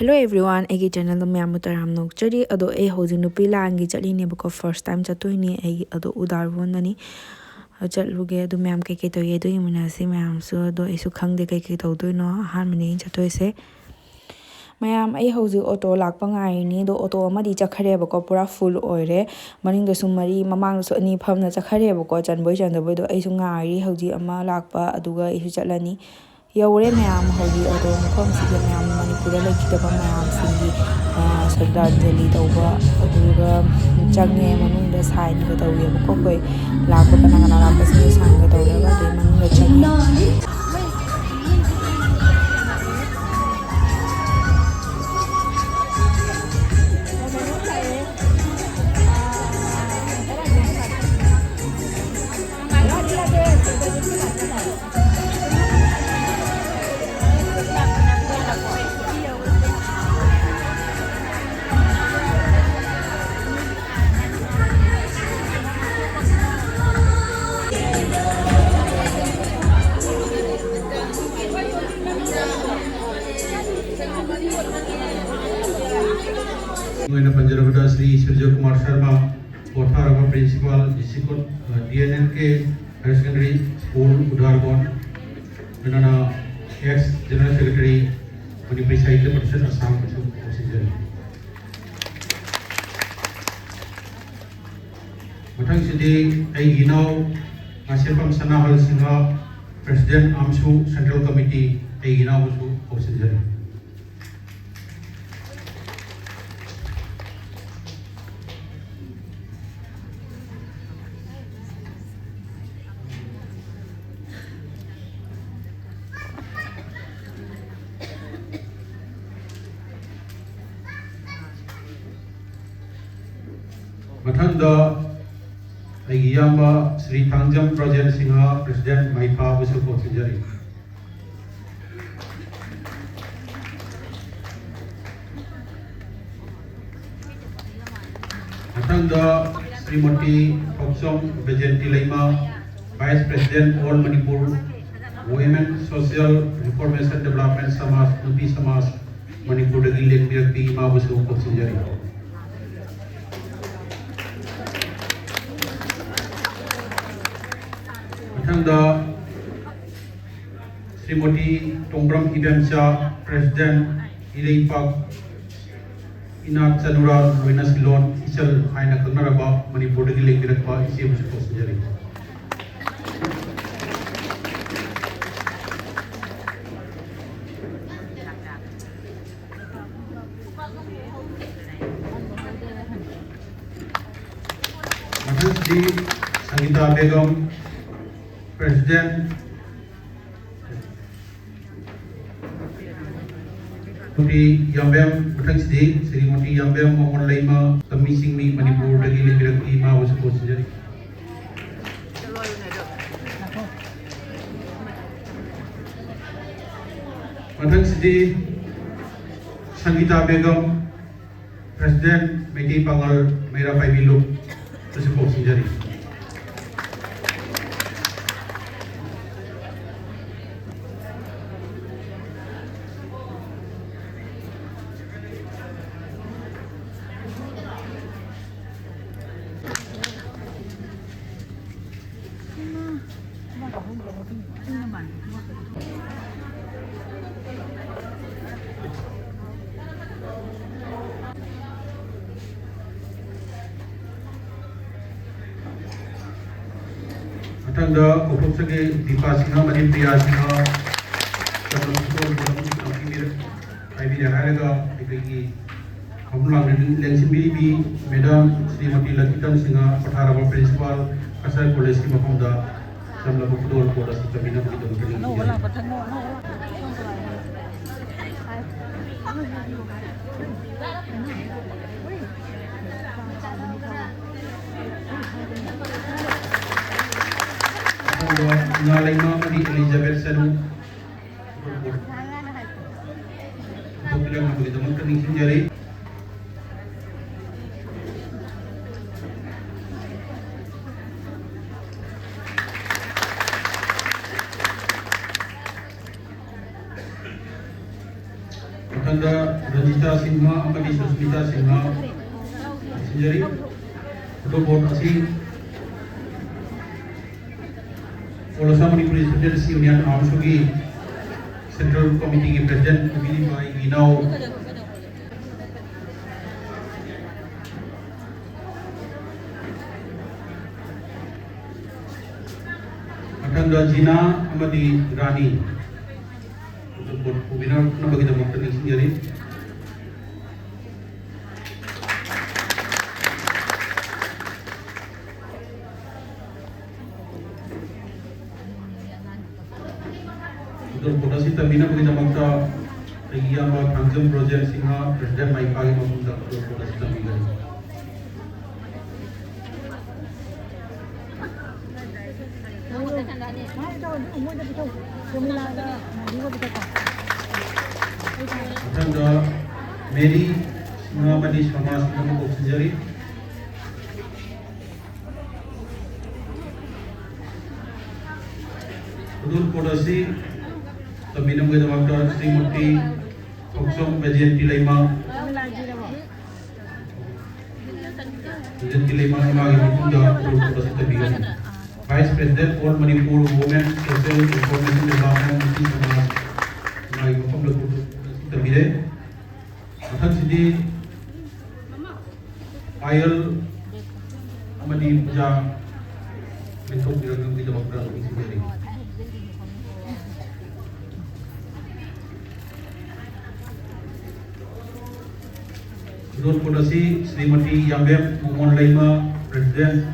Hello everyone, I channel the Myamu Taram Nokchari, ado a housing no pila and gitali nebuko first time chatuini a ado udarwonani. Chatluge do Myam Keke to Yedo Imunasi Myam so do Isukang de Keke to no harmony chatoise. Mayam a housing auto lakpangai ni do auto madi chakarebo pura full oire, maning the sumari, mamang so any pump na chakarebo and boys and the widow Isungari, Hoji Ama Lakpa, Aduga Ishuchalani. Yawre mayam hogi auto mafam sigi mayam manipura lekitaba mayam singi sardanjali tauba aduga change manungda sign ga tawye ko koi lakpa kana kana lakpa singi sign ga tawraga de manungda change Punjab Shri सूर्य कुमार शर्मा कोठार principal district DNNK higher secondary school Udarbond ex general secretary Manipur Sahitya Parishad Assam मथंगसिदि आइगिनाव नासेफम Sanahal Singh president AMSU central committee आइगिनाव बुसु officer मथंगदा आइगियाम्बा Shri Thanjam Prajen Singh president माइफा बुसु ऑफिसर मथंगदा Shrimati Thoksom Bejenti Leima vice president all Manipur women social reformation development Samaj नुपी समाज मणिपुर दगी लेंबिरपी मा बुसु ऑफिसर मथंगदा श्रीमती टोंग्रम इबेमचा प्रेसिडेंट इलेपाक इना चनुरा लोइना सिलोन इचल हाइना खंगनारबा मणिपुर दगी लेंबिरपा इसे बुसु ऑफिसर मथंगदी संगीता बेगम प्रेसिडेंट तुरी यम्बेम मथंगदी श्रीमती यम्बेम मोहन लैमा कमी सिंगमी मणिपुर दगी लेंबिरपी मा बुसु ऑफिसर मथंगदी संगीता बेगम प्रेसिडेंट मेटी पंगल मेरा पाइबिलु बुसु ऑफिसर मथंगदा उपसगे दीपा सिंह मणि प्रिया सिंह लेंसिबी मैडम श्रीमती लतितन सिंह पठार प्रिंसिपल कसर कॉलेज की मफमदा जमलब फुटबॉल कोर्स कमिना Nalaima Mari Elizabeth Sanu Popular Nabi Daman Kaning Sinjari Tanda Ranjita Sinha amadi Susmita Sinha sinjari photo board asi All Assam Manipuri Students Union Amsugi Central Committee ki President Abini Bhai Ginau Atanda Jina amadi Rani untuk board winner na bagi dapat ni sinjari Untuk produksi termina bagi dapat Regia Ba Tangjung Project Sinha President Mai Pagi maupun untuk produksi termina Atanda Mary Sinha Madi Sama Sinha Kok sinjari Untuk produksi terminam bagi dapat Srimati Foksong Bejenti Lima Bejenti Lima lagi maupun untuk produksi termina Vice President All Manipur Women Social Information Development Mission Samas lagi maupun untuk produksi termina Akan sidi Ayel amadi puja bentuk dirangkang di dapat produksi sendiri Menurut Produksi Srimati Yambem Momon Laima President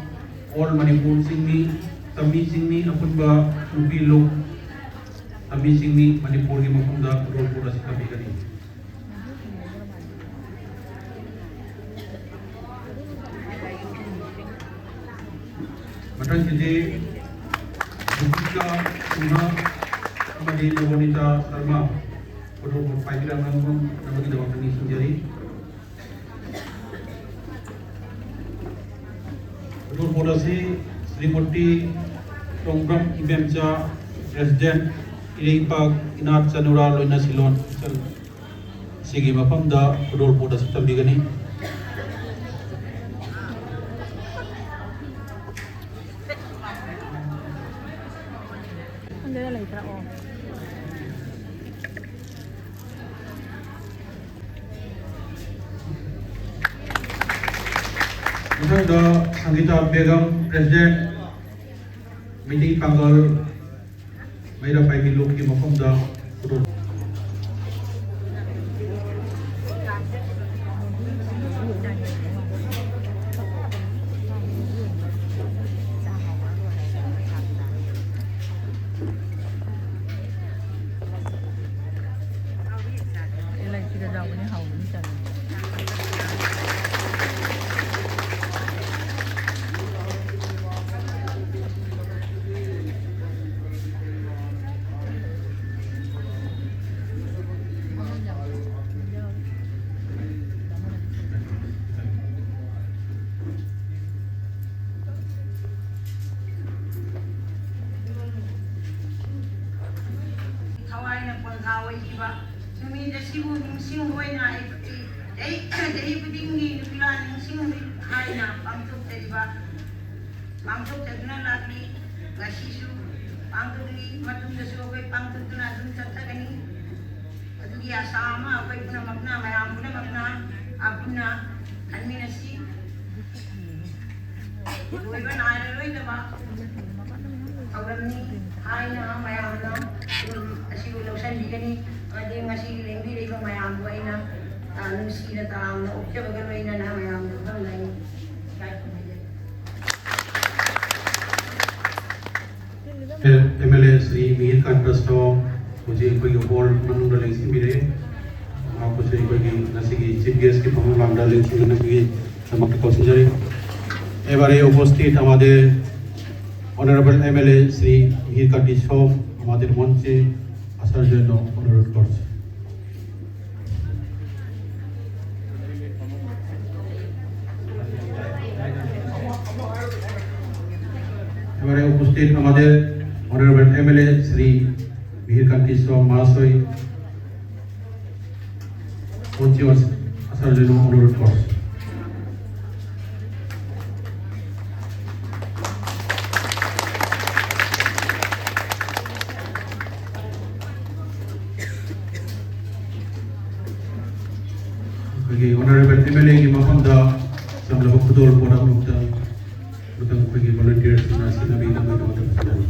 All Manipur Singmi Tami Singmi apun ba Nupi Luk Tami Singmi Manipur Gi Mapunda Menurut Produksi kami kali Matang jadi Bukika Suna Amadi Nabonita Sarma Menurut Paikiran Rangkong Nama kita waktu ini sendiri Menurut Produksi Srimati Tonggram Imemcha President Iripak Inat Sanura Loina Silon Sigi Mapamda Menurut Produksi Tambigani The Sangeeta Begum, President, Meeting Pangal, Maira Paimi Loki Mafumda, Pangtuk taduna lagi ngasisu pangtuk ni matunda sobe pangtuk tuna dun tata kani adugi asama apa puna makna mayam puna makna apuna administrasi loi ban air loi daba awam ni hai na mayam na asiu losan digani ade ngasi lengbi lego mayam waina nusi na taam na opja bagal waina na mayam na lai MLA Sri Mihir Khan Prasto मुझे कोई बोल मनु डालें सी मेरे आपको से कोई नसी की चीफ गेस्ट की पहुंच लाम डालें सी नसी की समक्ष कौशल এবারে উপস্থিত আমাদের অনারেবল এমএলএ শ্রী মিহির কান্তি সব আমাদের মঞ্চে আসার জন্য অনুরোধ করছি এবারে উপস্থিত আমাদের অনারেবল এমএলএ শ্রী মিহির কান্তি সব মহাশয় George Asarjano Honoris Causa. Okay, Honorable MLA की मफंदा समझ लो खुदोल पोड़ा मुक्ता मतलब कोई की volunteers ना सीना भी ना कोई मतलब नहीं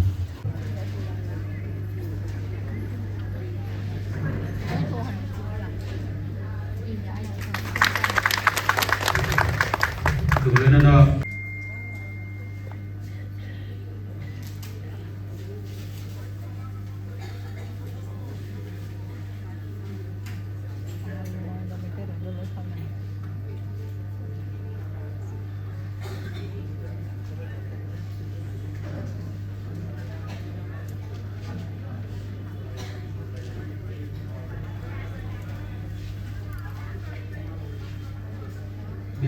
तो लेना ना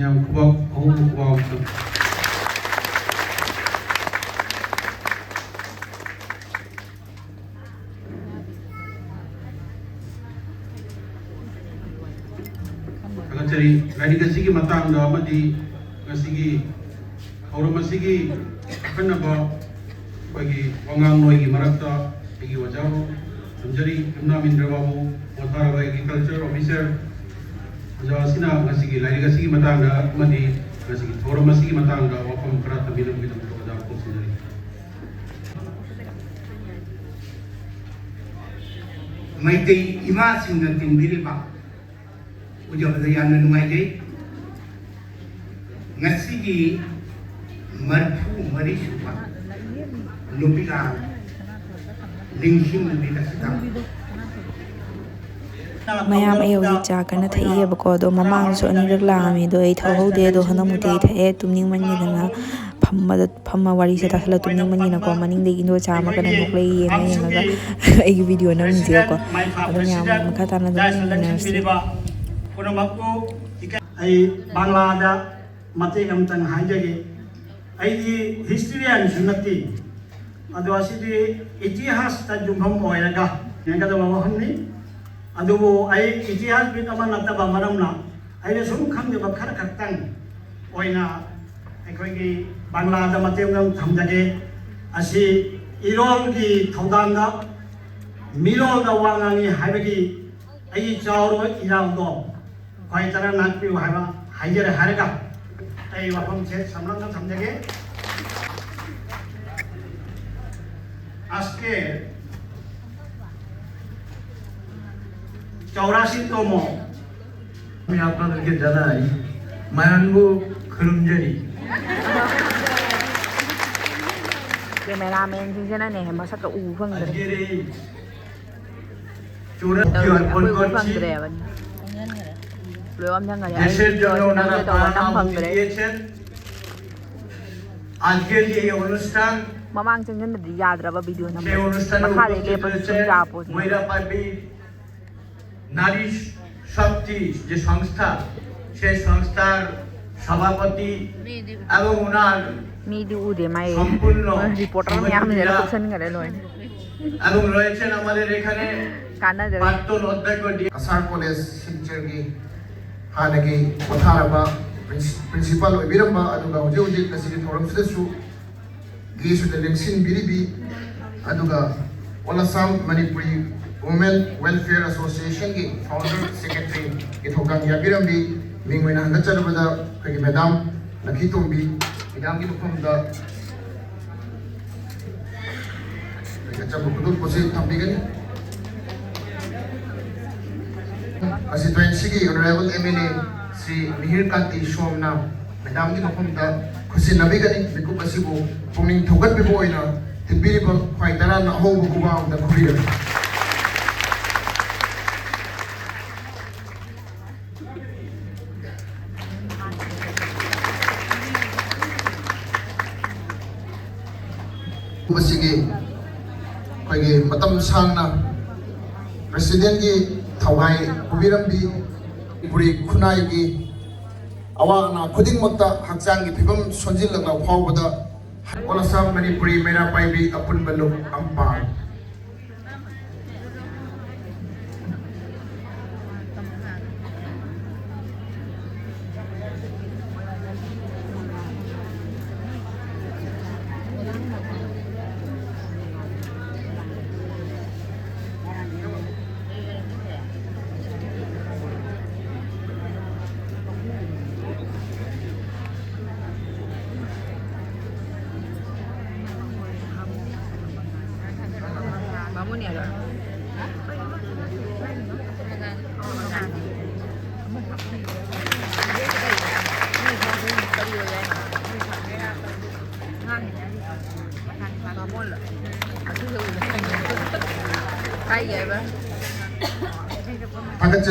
yang kubak kubak tu. Akan cari lagi kasih matang dah mati kasih orang masih kenapa bagi orang lagi marakta bagi wajah menjadi imam Indra Babu Mothara bagi culture officer Sina ngasih lagi kasih matang dah mati kasih orang masih matang dah wapam kerat tapi dalam kita berada pun sendiri. Maitei ima singna tingbiri ba ujo badayan nungai dei ngasigi marfu mari supa lupika lingsim bi kasita mayam ai hojik cha kana thai ba ko do mamang so ani rak la mi do ai thau ho de do hana mu te thae tumning man ni na phamma wari se ta sala tumning man ni na ko maning de indo cha ma kana nok le ye ma yang ga ai gi video na mi je ko ado nya ma kha ta na do ni na kono makko ai banglada mate gam tang hai jage ai di historian sunati ado asidi itihas ta jumham oiraga nga da ba hanni adubu ai itihas bit aman nataba maramna ai le sum kham de ba khar khaktang oina ai gi banglada mate gam thamjage asi irol gi thodanga mirol da wangani haibagi ai chawro irang do khoi tara nakpi haiba haijere harega ai wapam che samlang thamjage আজকে 84তম আমি আপনাদেরকে জানাই মায়ানগো খরমজারি cameraman jing jana ne ma sak u phang de আজকের এই চোরা QR code করছি দেশের জন্য ওনারা প্রাণ দিয়েছেন আজকের এই অনুষ্ঠান mamang jing jana di yadraba video na সেই অনুষ্ঠানে ma kha de le pa উপস্থিত chim ja po রয়েছেন মহিলাপাড়ি নারী শক্তি যে সংস্থা সেই সংস্থার সভাপতি এবং ওনার mi di u de mai সম্পূর্ণ reporter me am ne la question gale loy এবং রয়েছেন আমাদের এখানে kana de প্রাক্তন অধ্যক্ষ Asar College Silchergi Hanagi Potharaba Principal Biramba Aduga Ujik Nasiri Thoram Sudesu Gisu the Lengsin Biribi Aduga Olasam Manipuri Women Welfare Association Gi Founder Secretary Githogang Yabirambi Mingwena Hangacharabada Kagi Madam Nakitumbi Madam Gitumda Gachabukudur Posi Tambigani Constituency की Honorable MLA Shri Mihir कांति सोमना madam की मफमदा खुशी नबीगनी बिकु पसिबो पुनिंग थोगत बिबो इना तिबिरि ब फाइदरा न हो बुबा the खुरिर बसिगे कोइगे मतम सांगना प्रेसिडेंट की थवाई पुबिरंबी पुरी खुनाई अवाना खुदिंगमक्ता हक्चांगी फिबम सोंजिलगला फावबदा ओलासाम मणिपुरी मेरा पाइबी अपुनबा लुक अम्पार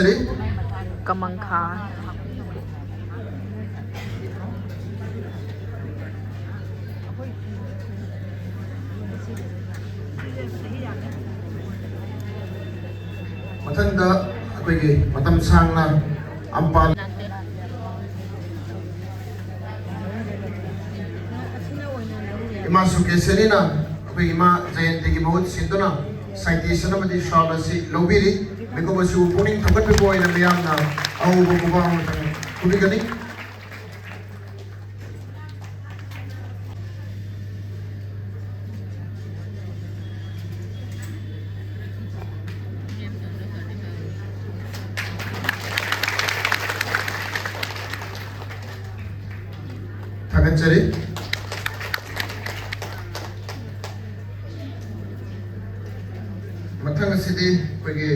ꯊꯥꯒꯠꯆꯔꯤ ꯀꯃꯪꯈꯥ ꯃꯊꯪꯗ ꯑꯩꯈꯣꯏꯒꯤ ꯃꯇꯝ ꯁꯥꯡꯅ ꯑꯝꯄꯥꯟ ꯏꯃꯥ ꯁꯨꯀꯦꯁꯅꯤꯅ ꯑꯩꯈꯣꯏ ꯏꯃꯥ ꯖꯌꯟꯇꯤꯒꯤ ꯃꯍꯨꯠ ꯁꯤꯟꯗꯨꯅ ꯁꯥꯏꯇꯦꯁꯟ ꯑꯃꯗꯤ ꯁꯥꯜ ꯑꯁꯤ ꯂꯧꯕꯤꯔꯤ ꯃꯤꯀꯨꯞ ꯑꯁꯤꯕꯨ ꯄꯨꯛꯅꯤꯡ ꯊꯧꯒꯠꯄꯤꯕ ꯑꯣꯏꯅ ꯃꯤꯌꯥꯝꯅ ꯑꯍꯧꯕ ꯈꯨꯕꯥꯛ ꯑꯃꯇꯪ ꯈꯨꯕꯤꯒꯅꯤ ꯊꯥꯒꯠꯆꯔꯤ ꯃꯊꯪ ꯑꯁꯤꯗꯤ ꯑꯩꯈꯣꯏꯒꯤ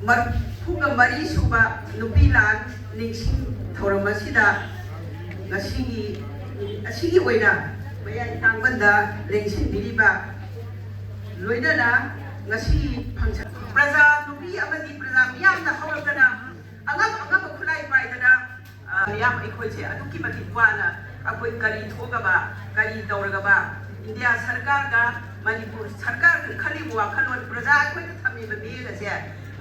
ꯃꯔꯐꯨꯒ ꯃꯔꯤ ꯁꯨꯕ ꯅꯨꯄꯤ ꯂꯥꯟ ꯅꯤꯡꯁꯤꯡ ꯊꯧꯔꯝ ꯑꯁꯤꯗ ꯑꯁꯤꯒꯤ ꯑꯣꯏꯅ ꯃꯌꯥꯏ ꯇꯥꯡꯕꯟꯗ ꯂꯦꯡꯁꯤꯟꯕꯤꯔꯤꯕ ꯂꯣꯏꯅꯅ ꯉꯁꯤꯒꯤ ꯐꯪꯁꯟ ꯄ꯭ꯔꯖꯥ ꯅꯨꯄꯤ ꯑꯃꯗꯤ ꯄ꯭ꯔꯖꯥ ꯃꯤꯌꯥꯝꯅ ꯍꯧꯔꯛꯇꯅ ꯑꯉꯝꯕ ꯈꯨꯠꯂꯥꯏ ꯄꯥꯏꯗꯅ ꯃꯤꯌꯥꯝ ꯑꯩꯈꯣꯏꯁꯦ ꯑꯗꯨꯛꯀꯤ ꯃꯇꯤꯛ ꯋꯥꯅ ꯑꯩꯈꯣꯏ ꯀꯔꯤ ꯊꯣꯛꯑꯒꯕ ꯀꯔꯤ ꯇꯧꯔꯒꯕ ꯏꯟꯗꯤꯌꯥ ꯁꯔꯀꯥꯔꯒ ꯃꯅꯤꯄꯨꯔ ꯁꯔꯀꯥꯔꯒ ꯈꯜꯂꯤꯕ ꯋꯥꯈꯜꯂꯣꯟ ꯄ꯭ꯔꯖꯥ ꯑꯩꯈꯣꯏꯅ ꯊꯝꯃꯤꯕ ꯃꯤꯠꯌꯦꯡ ꯑꯁꯦ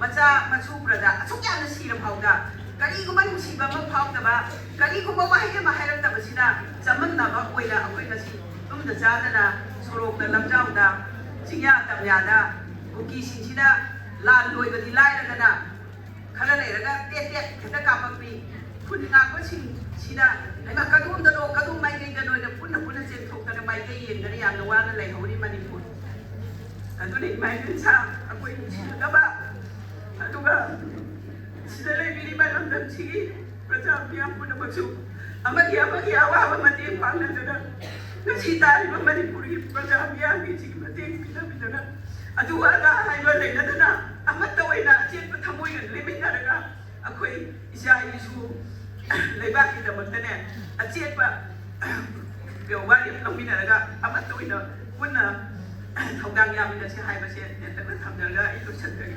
ꯃꯆꯥ ꯃꯁꯨ ꯄ꯭ꯔꯖꯥ ꯑꯁꯨꯛ ꯌꯥꯝꯅ ꯁꯤꯔ ꯐꯥꯎꯗ ꯀꯔꯤꯒꯨꯝꯕ ꯅꯨꯡꯁꯤꯕ ꯑꯃ ꯐꯥꯎꯗꯕ ꯀꯔꯤꯒꯨꯝꯕ ꯋꯥꯍꯩ ꯑꯃ ꯍꯥꯏꯔꯛꯇꯕꯁꯤꯅ ꯆꯃꯝꯅꯕ ꯑꯣꯏꯅ ꯑꯩꯈꯣꯏ ꯉꯁꯤ ꯇꯨꯝꯗ ꯆꯥꯗꯅ ꯁꯣꯔꯣꯛꯇ ꯂꯝꯖꯥꯎꯗ ꯆꯤꯡꯌꯥ ꯇꯝꯌꯥꯗ ꯀꯨꯀꯤꯁꯤꯡꯁꯤꯅ ꯂꯥꯟ ꯂꯣꯏꯕꯗꯤ ꯂꯥꯏꯔꯗꯅ ꯈꯔ ꯂꯩꯔꯒ ꯇꯦꯠ ꯇꯦꯠ ꯈꯤꯇ ꯀꯥꯞꯄꯛꯄꯤ ꯈꯨꯟ ꯉꯥꯛꯄꯁꯤꯡꯁꯤꯅ ꯂꯩꯃ ꯀꯗꯣꯝꯗꯅꯣ ꯀꯗꯣꯝ ꯃꯥꯏꯀꯩꯗꯅꯣ ꯄꯨꯟꯅ ꯆꯦꯟꯊꯣꯛꯇꯅ ꯃꯥꯏꯀꯩ ꯌꯦꯡꯗꯅ ꯌꯥꯝꯅ ꯋꯥꯅ ꯂꯩꯍꯧꯔꯤ ꯃꯅꯤꯄꯨꯔ ꯑꯗꯨꯅ ꯏꯃꯥ ꯏꯕꯦꯟꯁꯥ ꯑꯩꯈꯣꯏ ꯅꯨꯡꯁꯤꯅꯕ ꯑꯗꯨꯒ ꯁꯤꯗ ꯂꯩꯕꯤꯔꯤꯕ ꯂꯝꯗꯝꯁꯤꯒꯤ ꯄ꯭ꯔꯖꯥ ꯃꯤꯌꯥꯝ ꯄꯨꯝꯅꯃꯛꯁꯨ ꯑꯃꯒꯤ ꯑꯋꯥꯕ ꯃꯇꯦꯡ ꯄꯥꯡꯅꯗꯅ ꯉꯁꯤ ꯇꯥꯔꯤꯕ ꯃꯅꯤꯄꯨꯔꯒꯤ ꯄ꯭ꯔꯖꯥ ꯃꯤꯌꯥꯝꯒꯤꯁꯤꯒꯤ ꯃꯇꯦꯡ ꯄꯤꯅꯕꯤꯗꯅ ꯑꯗꯨ ꯑꯗꯥ ꯍꯥꯏꯕ ꯂꯩꯅꯗꯅ ꯑꯃꯠꯇ ꯑꯣꯏꯅ ꯑꯆꯦꯠꯄ ꯊꯃꯣꯏꯒ ꯂꯦꯞꯃꯤꯟꯅꯔꯒ ꯑꯩꯈꯣꯏ ꯏꯆꯥ ꯏꯁꯨ ꯂꯩꯕꯥꯛꯀꯤꯗꯃꯛꯇꯅꯦ ꯑꯆꯦꯠꯄ ꯋꯥꯔꯦꯞ ꯂꯧꯃꯤꯟꯅꯔꯒ ꯑꯃꯠꯇ ꯑꯣꯏꯅ ꯄꯨꯟꯅ ꯊꯧꯗꯥꯡ ꯌꯥꯃꯤꯟꯅꯁꯤ ꯍꯥꯏꯕꯁꯦ ꯇꯦꯟꯇꯛꯅ ꯊꯝꯖꯔꯒ ꯑꯩ ꯂꯣꯏꯁꯤꯟꯖꯔꯤ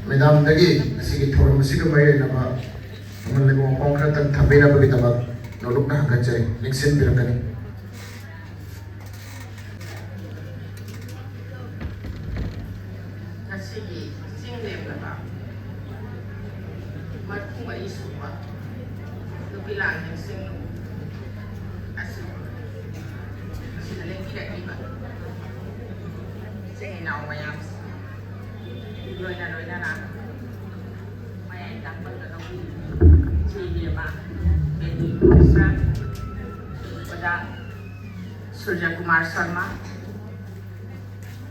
ꯃꯦꯗꯥꯝꯗꯒꯤ ꯑꯁꯤꯒꯤ ꯊꯧꯔꯝ ꯑꯁꯤꯒ ꯃꯔꯤ ꯂꯩꯅꯕ ꯃꯃꯜ ꯂꯩꯕ ꯋꯥꯐꯝ ꯈꯔꯇꯪ ꯊꯝꯕꯤꯅꯕꯒꯤꯗꯃꯛ ꯅꯣꯂꯨꯛꯅ ꯍꯪꯒꯠꯆꯔꯤ ꯅꯤꯡꯁꯤꯡꯕꯤꯔꯛꯀꯅꯤ ꯉꯁꯤꯒꯤ ꯆꯤꯡ ꯂꯦꯝꯂꯕ ꯃꯔꯐꯨ ꯃꯔꯤ ꯁꯨꯕ ꯅꯨꯄꯤ ꯂꯥꯟ ꯅꯤꯡꯁꯤꯡ ꯑꯁꯤꯗ ꯂꯦꯡꯕꯤꯔꯛꯂꯤꯕ ꯏꯆꯤꯟ ꯏꯅꯥꯎ ꯃꯌꯥꯝꯁꯤꯡ ꯂꯣꯏꯅꯅ ꯃꯌꯥꯏ ꯇꯥꯡꯕꯟꯗ ꯂꯧꯕꯤꯔꯤꯕ ꯏꯆꯦ ꯏꯕꯦꯝꯃ ꯕꯦꯅꯤ ꯃꯤꯁ꯭ꯔꯥ ꯑꯣꯖꯥ ꯁꯨꯔꯖꯀꯨꯃꯥꯔ ꯁꯔꯃ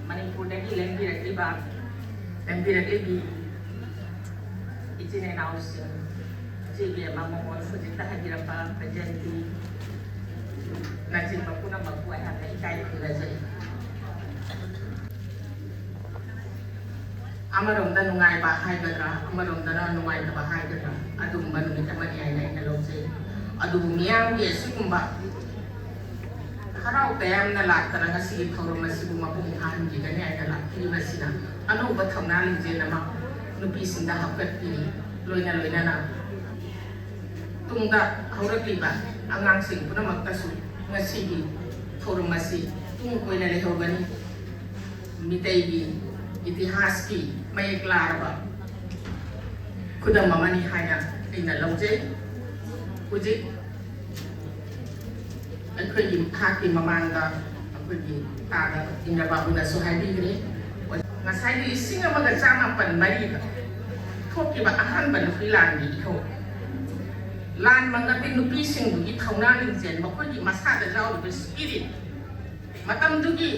ꯃꯅꯤꯄꯨꯔꯗꯒꯤ ꯂꯦꯡꯕꯤꯔꯛꯂꯤꯕ ꯏꯆꯤꯟ ꯏꯅꯥꯎꯁꯤꯡ ꯏꯆꯦ ꯏꯕꯦꯝꯃ ꯃꯉꯣꯟ ꯍꯧꯖꯤꯛꯇ ꯍꯥꯏꯕꯤꯔꯛꯄ ꯖꯌꯟꯇꯤ ꯅꯆꯤꯡꯕ ꯄꯨꯝꯅꯃꯛꯄꯨ ꯑꯩꯍꯥꯛꯅ ꯏꯀꯥꯏ ꯈꯨꯝꯅꯖꯩ ꯑꯃꯔꯣꯝꯗ ꯅꯨꯡꯉꯥꯏꯕ ꯍꯥꯏꯒꯗ꯭ꯔꯥ ꯑꯃꯔꯣꯝꯗꯅ ꯅꯨꯡꯉꯥꯏꯇꯕ ꯍꯥꯏꯒꯗ꯭ꯔꯥ ꯑꯗꯨꯒꯨꯝꯕ ꯅꯨꯃꯤꯠ ꯑꯃꯅꯤ ꯍꯥꯏꯅ ꯑꯩꯅ ꯂꯧꯖꯩ ꯑꯗꯨꯕꯨ ꯃꯤꯌꯥꯝꯒꯤ ꯑꯁꯤꯒꯨꯝꯕ ꯍꯔꯥꯎ ꯇꯌꯥꯝꯅ ꯂꯥꯛꯇꯅ ꯉꯁꯤꯒꯤ ꯊꯧꯔꯝ ꯑꯁꯤꯕꯨ ꯃꯄꯨꯡ ꯐꯥꯍꯟꯈꯤꯒꯅꯤ ꯍꯥꯏꯅ ꯂꯥꯛꯄꯤꯔꯤꯕꯁꯤꯅ ꯑꯅꯧꯕ ꯊꯧꯅꯥ ꯂꯤꯡꯖꯦꯜ ꯑꯃ ꯅꯨꯄꯤꯁꯤꯡꯗ ꯍꯥꯞꯀꯠꯄꯤꯔꯤ ꯂꯣꯏꯅꯅ ꯇꯨꯡꯗ ꯍꯧꯔꯛꯂꯤꯕ ꯑꯉꯥꯡꯁꯤꯡ ꯄꯨꯝꯅꯃꯛꯇꯁꯨ ꯉꯁꯤꯒꯤ ꯊꯧꯔꯝ ꯑꯁꯤ ꯇꯨꯡ ꯀꯣꯏꯅ ꯂꯩꯍꯧꯒꯅꯤ ꯃꯤꯇꯩꯒꯤ ꯏꯇꯤꯍꯥꯁꯀꯤ ꯃꯌꯦꯛ ꯂꯥꯔꯕ ꯈꯨꯗꯝ ꯑꯃꯅꯤ ꯍꯥꯏꯅ ꯑꯩꯅ ꯂꯧꯖꯩ ꯍꯧꯖꯤꯛ ꯑꯩꯈꯣꯏꯒꯤ ꯊꯥꯛꯀꯤ ꯃꯃꯥꯡꯗ ꯑꯩꯈꯣꯏꯒꯤ ꯇꯥꯗ ꯏꯟꯗ꯭ꯔꯕꯥꯕꯨꯅꯁꯨ ꯍꯥꯏꯕꯤꯈ꯭ꯔꯦ ꯉꯁꯥꯏꯒꯤ 1994ꯗ ꯊꯣꯛꯈꯤꯕ ꯑꯍꯥꯟꯕ ꯅꯨꯄꯤ ꯂꯥꯟꯒꯤ ꯏꯍꯧ ꯂꯥꯟ ꯃꯪꯒꯠꯄꯤ ꯅꯨꯄꯤꯁꯤꯡꯗꯨꯒꯤ ꯊꯧꯅꯥ ꯂꯤꯡꯖꯦꯜ ꯃꯈꯣꯏꯒꯤ ꯃꯁꯥꯗ ꯌꯥꯎꯔꯤꯕ ꯁ꯭ꯄꯤꯔꯤꯠ ꯃꯇꯝꯗꯨꯒꯤ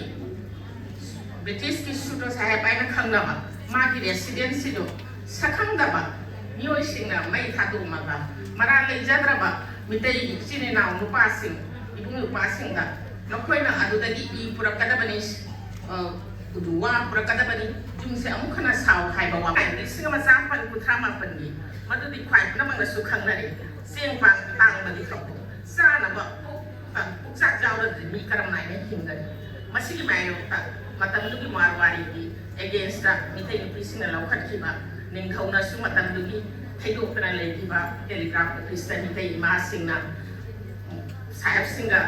ꯕ꯭ꯔꯤꯇꯤꯁꯀꯤ ꯁꯨꯇꯔ ꯁꯥꯍꯦꯕ ꯍꯥꯏꯅ ꯈꯪꯅꯕ ꯃꯥꯒꯤ ꯔꯦꯁꯤꯗꯦꯟꯁꯤꯗꯨ ꯁꯛꯈꯪꯗꯕ ꯃꯤꯑꯣꯏꯁꯤꯡꯅ ꯃꯩ ꯊꯥꯗꯣꯛꯑꯝꯃꯒ ꯃꯔꯥꯜ ꯂꯩꯖꯗ꯭ꯔꯕ ꯃꯤꯇꯩꯒꯤ ꯏꯆꯤꯟ ꯏꯅꯥꯎ ꯅꯨꯄꯥꯁꯤꯡ ꯏꯕꯨꯡ ꯅꯨꯄꯥꯁꯤꯡꯗ ꯅꯈꯣꯏꯅ ꯑꯗꯨꯗꯒꯤ ꯏ ꯄꯨꯔꯛꯀꯗꯕꯅꯤ ꯋꯥ ꯄꯨꯔꯛꯀꯗꯕꯅꯤ ꯌꯨꯝꯁꯦ ꯑꯃꯨꯛ ꯍꯟꯅ ꯁꯥꯎ ꯍꯥꯏꯕ ꯋꯥ 1938ꯒꯤ ꯃꯗꯨꯗꯤ ꯈ꯭ꯋꯥꯏ ꯄꯨꯝꯅꯃꯛꯅꯁꯨ ꯈꯪꯅꯔꯤ ꯆꯦꯡ ꯇꯥꯡꯕꯒꯤ ꯊꯧꯗꯣꯛ ꯆꯥꯅꯕ ꯄꯨꯛꯆꯥꯛ ꯆꯥꯎꯔꯗꯤ ꯃꯤ ꯀꯔꯝꯃꯥꯏꯅ ꯍꯤꯡꯒꯅꯤ ꯃꯁꯤꯒꯤ ꯃꯥꯌꯣꯛꯇ ꯃꯇꯝꯗꯨꯒꯤ ꯃꯥꯔꯋꯥꯔꯤꯒꯤ ꯑꯦꯒꯦꯟꯁꯇ ꯃꯤꯇꯩ ꯅꯨꯄꯤꯁꯤꯡꯅ ꯂꯧꯈꯠꯈꯤꯕ ꯅꯤꯡꯊꯧꯅꯁꯨ ꯃꯇꯝꯗꯨꯒꯤ ꯊꯩꯗꯣꯛꯇꯅ ꯂꯩꯈꯤꯕ ꯇꯦꯂꯤꯒ꯭ꯔꯥꯐ ꯑꯣꯐꯤꯁꯇ ꯃꯤꯇꯩ ꯏꯃꯥꯁꯤꯡꯅ ꯁꯥꯍꯦꯕꯁꯤꯡꯒ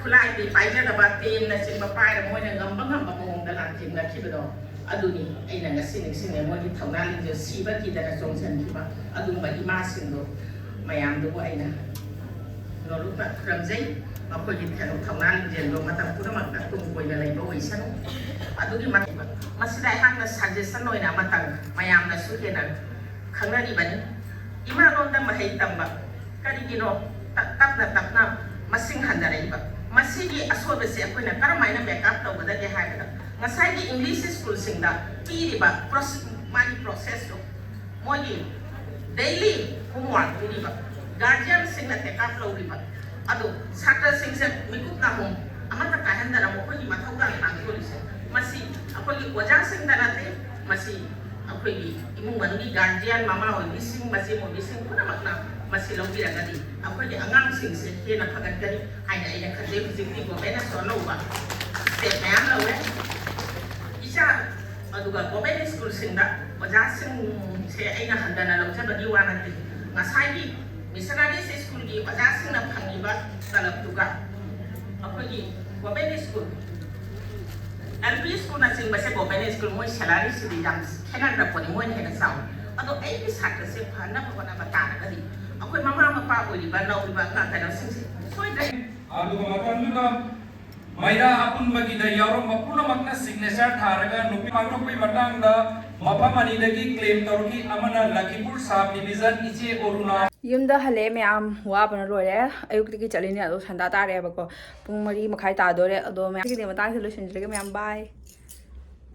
ꯈꯨꯠꯂꯥꯏꯗꯤ ꯄꯥꯏꯖꯗꯕ ꯇꯦꯟꯅꯆꯤꯡꯕ ꯄꯥꯏꯔ ꯃꯣꯏꯅ ꯉꯝꯕ ꯃꯑꯣꯡꯗ ꯂꯥꯟꯊꯦꯡꯅꯈꯤꯕꯗꯣ ꯑꯗꯨꯅꯤ ꯑꯩꯅ ꯉꯁꯤ ꯅꯤꯡꯁꯤꯡꯉꯦ ꯃꯣꯏꯒꯤ ꯊꯧꯅꯥ ꯂꯤꯡꯖꯦꯜ ꯁꯤꯕ ꯀꯤꯗꯅ ꯆꯣꯡꯁꯤꯟꯈꯤꯕ ꯑꯗꯨꯒꯨꯝꯕ ꯏꯃꯥꯁꯤꯡꯗꯣ ꯃꯌꯥꯝꯗꯨꯕꯨ ꯑꯩꯅ ꯅꯣꯂꯨꯛꯅ ꯈꯨꯔꯨꯝꯖꯩ ꯃꯈꯣꯏꯒꯤ ꯊꯧꯅꯥ ꯂꯤꯡꯖꯦꯜꯗꯣ ꯃꯇꯝ ꯄꯨꯝꯅꯃꯛꯇ ꯇꯨꯡ ꯀꯣꯏꯅ ꯂꯩꯕ ꯑꯣꯏꯁꯅꯨ ꯑꯗꯨꯒꯤ ꯃꯁꯤꯗ ꯑꯩꯍꯥꯛꯅ ꯁꯖꯦꯁꯟ ꯑꯣꯏꯅ ꯑꯃꯇꯪ ꯃꯌꯥꯝꯅꯁꯨ ꯍꯦꯟꯅ ꯈꯪꯅꯔꯤꯕꯅꯤ ꯏꯃꯥꯂꯣꯟꯗ ꯃꯍꯩ ꯇꯝꯕ ꯀꯔꯤꯒꯤꯅꯣ ꯇꯞꯅ ꯇꯞꯅ ꯃꯁꯤꯡ ꯍꯟꯊꯔꯛꯏꯕ ꯃꯁꯤꯒꯤ ꯑꯁꯣꯏꯕꯁꯦ ꯑꯩꯈꯣꯏꯅ ꯀꯔꯝꯍꯥꯏꯅ ꯕꯦꯛꯑꯞ ꯇꯧꯒꯗꯒꯦ ꯍꯥꯏꯕꯗ ꯉꯁꯥꯏꯒꯤ ꯏꯪꯂꯤꯁ ꯁ꯭ꯀꯨꯜꯁꯤꯡꯗ ꯄꯤꯔꯤꯕ ꯃꯥꯒꯤ ꯄ꯭ꯔꯣꯁꯦꯁꯇꯣ ꯃꯣꯏꯒꯤ ꯗꯦꯏꯂꯤ ꯍꯣꯝꯋꯥꯔꯛ ꯄꯤꯔꯤꯕ ꯒꯥꯔꯖꯤꯌꯟꯁꯤꯡꯅ ꯇꯦꯛꯑꯞ ꯂꯧꯔꯤꯕ ꯑꯗꯨ ꯁꯥꯇ꯭ꯔꯁꯤꯡꯁꯦ ꯃꯤꯀꯨꯞ ꯅꯥꯍꯨꯝ ꯑꯃꯠꯇ ꯀꯥꯏꯍꯟꯗꯅ ꯃꯈꯣꯏꯒꯤ ꯃꯊꯧꯗꯥꯡ ꯄꯥꯡꯊꯣꯛꯔꯤꯁꯦ ꯃꯁꯤ ꯑꯩꯈꯣꯏꯒꯤ ꯑꯣꯖꯥꯁꯤꯡꯗ ꯅꯠꯇꯦ ꯃꯁꯤ ꯑꯩꯈꯣꯏꯒꯤ ꯏꯃꯨꯡ ꯃꯅꯨꯡꯒꯤ ꯒꯥꯔꯖꯤꯌꯟ ꯃꯃꯥ ꯑꯣꯏꯕꯤꯁꯤꯡ ꯃꯆꯦ ꯑꯣꯏꯕꯤꯁꯤꯡ ꯄꯨꯝꯅꯃꯛꯅ ꯃꯁꯤ ꯂꯧꯕꯤꯔꯒꯗꯤ ꯑꯩꯈꯣꯏꯒꯤ ꯑꯉꯥꯡꯁꯤꯡꯁꯦ ꯍꯦꯟꯅ ꯐꯒꯠꯀꯅꯤ ꯍꯥꯏꯅ ꯑꯩꯅ ꯈꯟꯖꯩ ꯍꯧꯖꯤꯛꯇꯤ ꯒꯣꯔꯃꯦꯟꯅꯁꯨ ꯑꯅꯧꯕ ꯁ꯭ꯇꯦꯞ ꯃꯌꯥꯝ ꯂꯧꯔꯦ ꯏꯆꯥ ꯑꯗꯨꯒ ꯒꯣꯔꯃꯦꯟ ꯁ꯭ꯀꯨꯜꯁꯤꯡꯗ ꯑꯣꯖꯥꯁꯤꯡꯁꯦ ꯑꯩꯅ ꯍꯟꯊꯅ ꯂꯧꯖꯕꯒꯤ ꯋꯥ ꯅꯠꯇꯦ ꯉꯁꯥꯏꯒꯤ ꯃꯤꯁꯅꯔꯤꯁ ꯁ꯭ꯀꯨꯜꯒꯤ ꯑꯣꯖꯥꯁꯤꯡꯅ ꯐꯪꯉꯤꯕ ꯇꯂꯕꯇꯨꯒ ꯑꯩꯈꯣꯏꯒꯤ ꯒꯣꯔꯃꯦꯟ ꯁ꯭ꯀꯨꯜ LP स्कूलनाचिंबसे गवर्नमेंट स्कूल मोय सैलरी सिदि याम खेनाग्रपनि मोय हेना चाव अदो एबी सात्रसे फाना भवना बतारगदि अखोय ममा मपा ओलिबा नौरिबा का kana सिंसे सोइदे आदु मतंदुना मैरा अपुनबगिदा यावरम पुनमकना सिग्नेचर थारगा नुपि मांगरोपि मतंगदा मफम अनिदगी क्लेम तौरकी अमना लखीपुर सब डिवीजन इचे ओरुना ꯌꯨꯝꯗ ꯍꯜꯂꯦ ꯃꯌꯥꯝ ꯋꯥꯕꯅ ꯂꯣꯏꯔꯦ ꯑꯌꯨꯛꯇꯒꯤ ꯆꯠꯂꯤꯅꯦ ꯑꯗꯣ ꯁꯟꯗꯥ ꯇꯥꯔꯦꯕꯀꯣ ꯄꯨꯡ 4:30 ꯇꯥꯗꯣꯔꯦ ꯑꯗꯣ ꯃꯌꯥꯝꯒꯤꯗꯤ ꯃꯇꯥꯡꯁꯦ ꯂꯣꯏꯁꯤꯟꯖꯔꯒꯦ ꯃꯌꯥꯝ ꯕꯥꯏ